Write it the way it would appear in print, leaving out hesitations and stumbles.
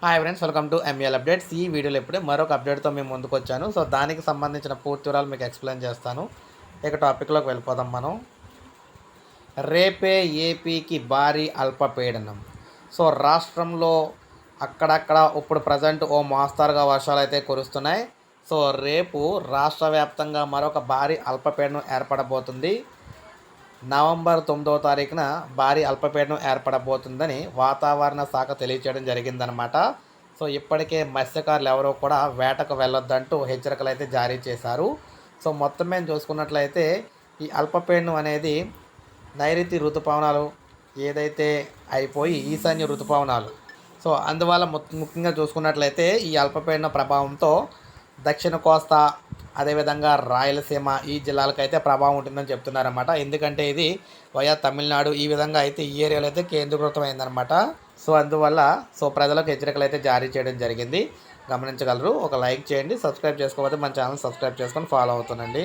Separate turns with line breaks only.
Hi friends, welcome to ML updates. ఈ వీడియోలో ఇప్పుడే మరొక అప్డేట్తో మేము ముందుకు వచ్చాను. సో దానికి సంబంధించిన పూర్తి వివరాలు మీకు ఎక్స్ప్లెయిన్ చేస్తాను. ఇక టాపిక్లోకి వెళ్ళిపోదాం మనం. రేపే ఏపీకి భారీ అల్పపీడనం. సో రాష్ట్రంలో అక్కడక్కడ ఇప్పుడు ప్రజెంట్ ఓ మోస్తరుగా వర్షాలు అయితే కురుస్తున్నాయి. సో రేపు రాష్ట్ర వ్యాప్తంగా మరొక భారీ అల్పపీడనం ఏర్పడబోతుంది. నవంబర్ 9వ తారీఖున భారీ అల్పపీడనం ఏర్పడబోతుందని వాతావరణ శాఖ తెలియజేయడం జరిగిందనమాట. సో ఇప్పటికే మత్స్యకారులు ఎవరో కూడా వేటకు వెళ్ళొద్దంటూ హెచ్చరికలు అయితే జారీ చేశారు. సో మొత్తం మేము చూసుకున్నట్లయితే ఈ అల్పపీడనం అనేది నైరుతి ఋతుపవనాలు ఏదైతే అయిపోయి ఈశాన్య ఋతుపవనాలు. సో అందువల్ల ముఖ్యంగా చూసుకున్నట్లయితే ఈ అల్పపీడన ప్రభావంతో దక్షిణ కోస్తా, అదేవిధంగా రాయలసీమ ఈ జిల్లాలకైతే ప్రభావం ఉంటుందని చెప్తున్నారన్నమాట. ఎందుకంటే ఇది వయా తమిళనాడు ఈ విధంగా అయితే ఈ ఏరియాలో అయితే కేంద్రీకృతమైందనమాట. సో అందువల్ల ప్రజలకు హెచ్చరికలు అయితే జారీ చేయడం జరిగింది, గమనించగలరు. ఒక లైక్ చేయండి, సబ్స్క్రైబ్ చేసుకోకపోతే మన ఛానల్ సబ్స్క్రైబ్ చేసుకొని ఫాలో అవుతుండండి.